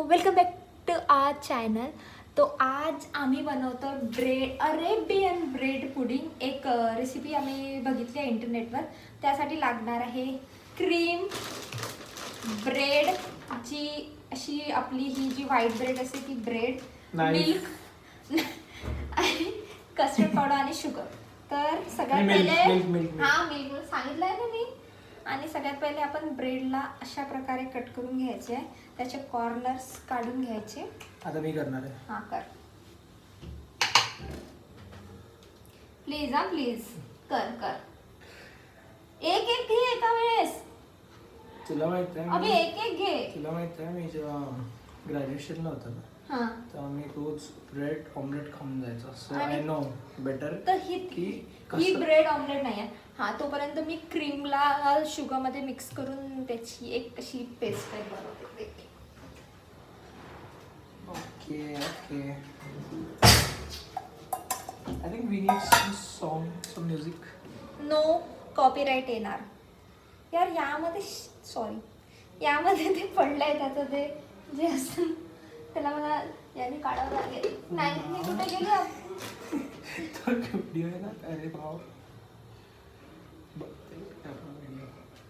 Welcome back to our channel. तो आज आम्ही बनवतो अरेबियन ब्रेड पुडिंग. एक रेसिपी आम्ही बघितली आहे इंटरनेटवर. त्यासाठी लागणार आहे क्रीम, ब्रेड, जी अशी आपली ही जी व्हाईट ब्रेड असते ती ब्रेड, मिल्क आणि कस्टर्ड पावडर आणि शुगर. तर सगळ्यात पहिले मिल्क सांगितलं आहे ना मी. आणि सगळ्यात पहिले आपण ब्रेडला अशा प्रकारे कट करून घ्यायचे आहे. त्याचे कॉर्नर्स काढून घ्यायचे. आता मी करणार आहे. हां कर प्लीज. हां प्लीज कर कर. एक एक घे एका वेळेस. तुला माहित आहे अबे एक एक घे. तुला माहित आहे मी जेव्हा ग्रॅज्युएशनला होता ना हां तेव्हा मी रोज ब्रेड ऑमलेट खाऊन जायचो. So I know better. तर ही ब्रेड ऑमलेट नाही आहे. हां तोपर्यंत मी क्रीमला शुगरमध्ये मिक्स करून त्याची एक अशी पेस्ट टाईप बनवते. Okay okay. I think we need some music. No copyright येणार यार. यामध्ये यामध्ये ते पडलंय त्याचं ते जे असतं त्याला मला याने काढावं लागेल. नाही मी कुठे गेली. व्हिडिओ आहे ना. अरे भाऊ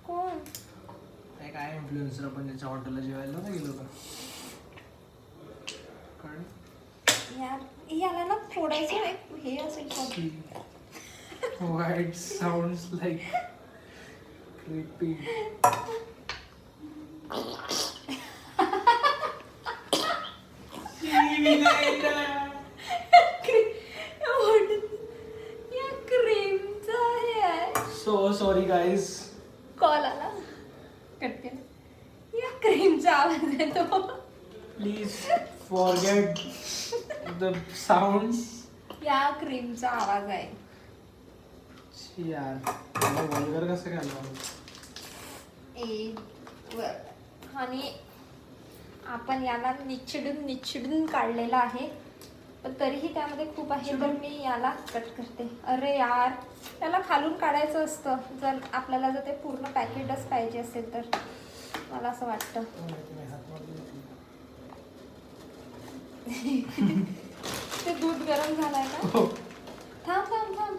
कोण काय इन्फ्लुएन्सर आपण त्याच्या हॉटेलला जेवायला ना गेलो का. यार याला ना फोडायचं एक हे असेल. White sounds like creepy. So sorry guys. Call आला करते. या क्रीमचा आवाज येतो. Please forget the sounds. या क्रीमचा आवाज आहे. यार मला वल्गर कसं काय आलं. आणि आपण याला निचडून काढलेला आहे. पण तरीही त्यामध्ये खूप आहे तर मी याला कट करते. अरे यार त्याला खालून काढायचं असतं. जर आपल्याला जर ते पूर्ण पॅकेटच पाहिजे असेल तर मला असं वाटतं. ते दूध गरम झालंय का. थांब थांब थांब.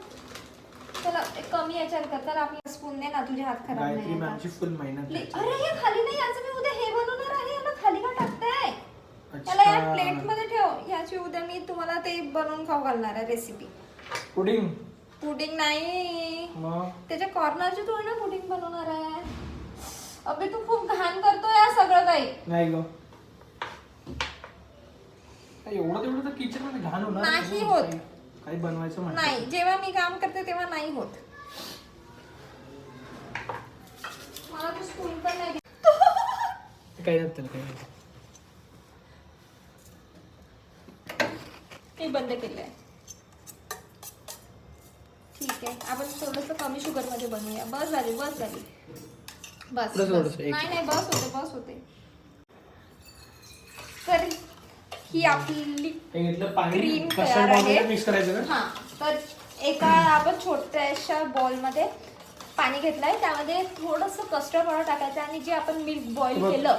चला कमी याच्यात कर. तर आपल्या स्पून ने ना तुझे हात खराब नाही. फुल मेहनत. अरे हे खाली नाही. याचं मी उद्या हे बनवणार आहे. याला खाली का टाकताय. त्याला या प्लेट मध्ये ठेव. याची उद्या मी तुम्हाला ते बनवून खाऊ घालणार आहे रेसिपी. पुडिंग नाही त्याच्या कॉर्नरची थोडी ना पुडिंग बनवणार आहे. अबे तू खूप घाण करतो या सगळं काही. नाही ग एवढं तेवढं तर किचन मध्ये घाण होणार नाही होत. काही बनवायचं म्हणते नाही जेव्हा मी काम करते तेव्हा नाही होत. मला तू स्पून पण नाही काही नाही त्याला काही. मी बंद केलंय. ठीक आहे आपण थोडंसं कमी शुगर मध्ये बनवूया. बस झाली बस. नाही बस होते. तर ही आपली क्रीम तयार आहे. मिक्स करायचं का. हां तर एका आपण छोट्याशा बॉलमध्ये पाणी घेतलंय. त्यामध्ये थोडंसं कस्टर्ड पावडर टाकायचं आणि जे आपण मिल्क बॉईल केलं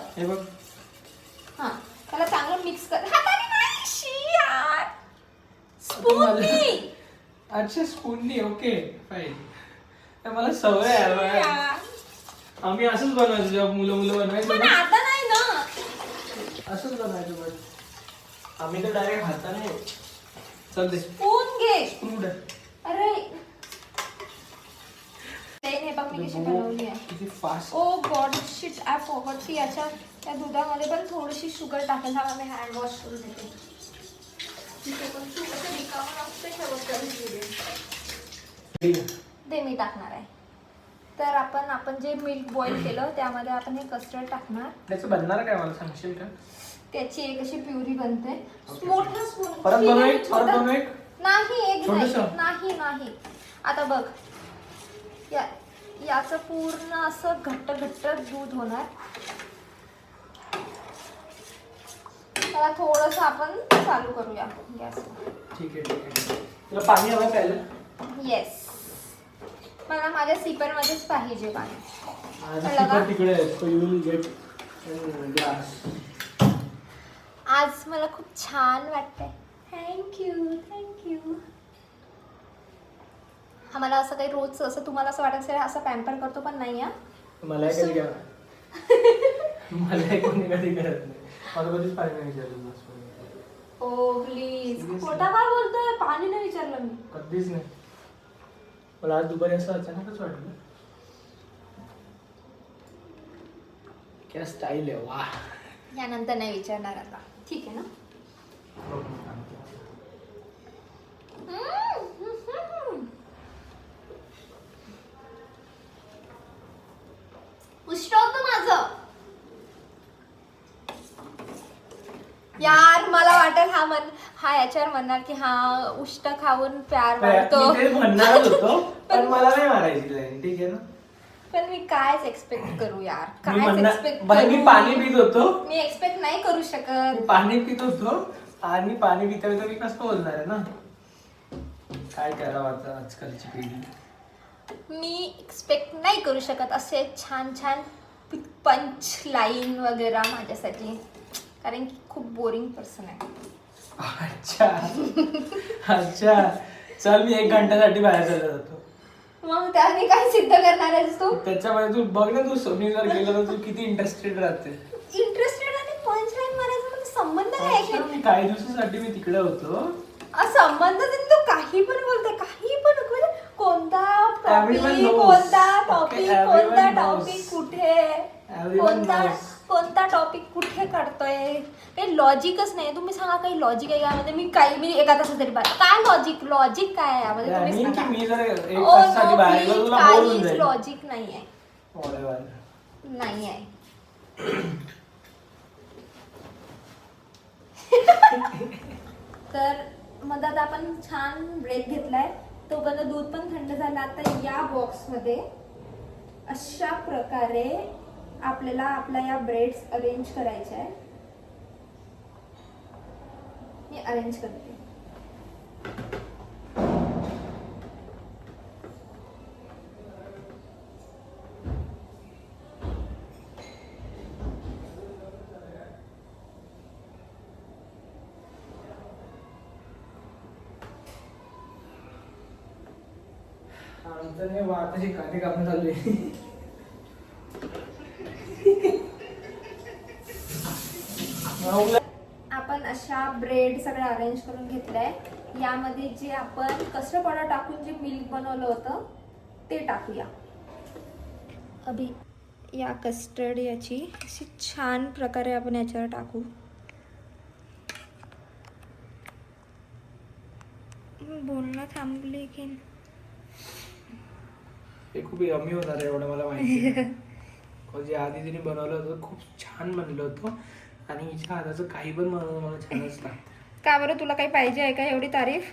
हां त्याला चांगलं मिक्स कर. हाताने नाही शी यार. स्पूननी. अच्छा स्पूननी. Okay fine. मला सवय आहे. आम्ही असंच बनवायचं जेव्हा मुलं बनवायचं पण आता नाही ना. असंच बनवायचं. पण आम्ही तर डायरेक्ट हाताने. चल दे स्पून घे. स्पून. अरे हे बघ मी कशी बनवली आहे. किती fast. Oh god shit I forgot की त्या दुधामध्ये पण थोडीशी शुगर टाकायला. मी हँड वॉश करून देते. ते मी टाकणार आहे. तर आपण जे मिल्क बॉईल केलं त्यामध्ये आपण हे कस्टर्ड टाकणार. त्याचं बनणार काय मला सांगशील का. त्याची एक अशी प्युरी बनते. मोठा स्पून परत बनवू एक. नाही एक नाही. आता बघ याचं पूर्ण असं घट्ट दूध होणार. त्याला थोडंसं आपण चालू करूया गॅस. ठीक आहे. तुला पाणी हवं प्यायला. येस मला माझ्या सिपर मध्येच पाहिजे पाणी. तिकडे यू विल गेट ग्लास. आज मला खूप छान वाटतंय. थँक्यू. आम्हाला असं काही रोज असं तुम्हाला असं वाटत असेल असं पॅम्पर करतो पण नाही हा. मला कधी करा मला कोणी कधी करत नाही. मला कधीच पाणी नाही विचारलं. ओ प्लीज, खोटा काय बोलतोय? पाणी नाही विचारलं मी कधीच नाही. मला आज दुपारी असं अचानकच वाटलं. क्या स्टाईल आहे, वा. यानंतर नाही विचारणार आता, ठीक आहे ना? उष्ट होतं माझं यार. मला वाटेल हा याच्यावर म्हणणार की हा उष्ट खाऊन प्यार वाटतो. मी ते म्हणणारच होतो पण मला नाही मारायची लाईन, ठीक आहे ना? पण मी कायच एक्सपेक्ट करू यार, मी कायच म्हणणार एक्सपेक्ट बाई, मी पाणी पित होतो. मी एक्सपेक्ट नाही करू शकत. मी पाणी पित होतो आणि पाणी पिता पिता मी कसं बोलणार आहे ना? काय करावं आता आजकालची पिढी. मी एक्सपेक्ट नाही करू शकत असे छान छान पंच लाईन वगैरे माझ्यासाठी, कारण की खूप बोरिंग पर्सन आहे. अच्छा चल, मी 1 घंट्यासाठी बाहेर चालला जातो. मग त्याने काय सिद्ध करणार आहेस तू? त्याच्यामध्ये तू बघ ना, तू सोनी जर गेलं तर तू किती इंटरेस्टेड राहते. इंटरेस्टेड आणि पंच लाईन मारायचा पण संबंध काय? मी काही दिवसासाठी मी तिकडे होतो. संबंध तू काही पण बोलते, काही पण म्हणजे कोणता Everyone knows. कोणता टॉपिक Okay, everyone कोणता knows. टॉपिक कुठे Everyone knows. कोणता टॉपिक कुठे काढतोय? काही लॉजिकच नाही. तुम्ही सांगा काही लॉजिक आहे यामध्ये? मी एका तासात तरी बाहेर, काय लॉजिक काय आहे यामध्ये? तुम्ही सांगा. मी जर 1 तासासाठी बाहेर गेलो तुला बोर होऊन जाईल. लॉजिक नाहीये. Whatever. नाहीये. तर मग आता आपण छान ब्रेक घेतलाय, तोपर्यंत दूध पण थंड झालं. आता या बॉक्समध्ये अशा प्रकारे आपल्याला आपल्या या ब्रेड्स अरेंज करायच्या आहे. मी अरेंज करते. आमचं वाताची काठी कापून चालली. आपण अशा ब्रेड सगळं अरेंज करून घेतलंय. यामध्ये जे आपण कस्टर्ड पावडर टाकून जे मिल्क बनवलं होतं ते टाकूया. अभि या कस्टर्ड याची अशी छान प्रकारे आपण याच्यावर टाकू. बोलणं थांबले की हे खूप यमी होणार आहे एवढं मला माहिती आहे. जे आधी तिने बनवलं होतं खूप छान बनलं होतं आणि हिच्या हाताचं काही पण बनवलं मला छानच लागतं. का बरं, तुला काही पाहिजे आहे का एवढी तारीफ?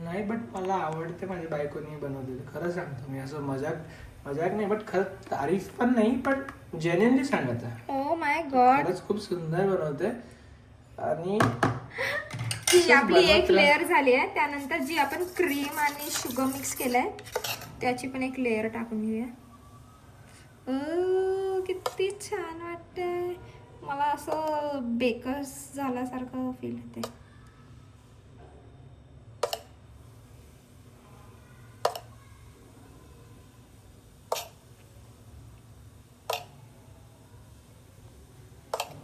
नाही, बट मला आवडते माझ्या बायकोनी बनवलेलं. खरं सांगतो मी, असं मजाक नाही, बट खरं तारीफ पण नाही, पण जेन्युइनली सांगत आहे. ओ माय गॉड, खरंच खूप सुंदर बनवते. आणि आपली एक लेअर झाली आहे. त्यानंतर जी आपण क्रीम आणि शुगर मिक्स केलंय त्याची पण एक लेअर टाकून घेऊया. किती छान वाटतंय मला, असं बेकर्स झाल्यासारखं फील होते.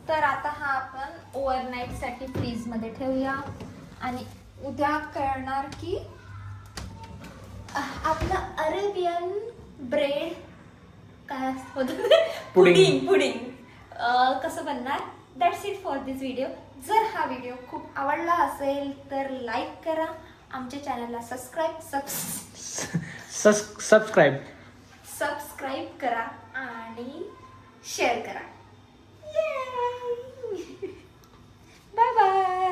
तर आता हा आपण ओव्हरनाईट साठी फ्रीज मध्ये ठेवूया आणि उद्या कळणार की आपलं अरेबियन ब्रेड काय होतं, पुडिंग कसं बनणार. That's it for this video. जर हा व्हिडिओ खूप आवडला असेल तर लाईक करा, आमच्या चॅनलला सबस्क्राईब करा आणि शेअर करा. Bye bye.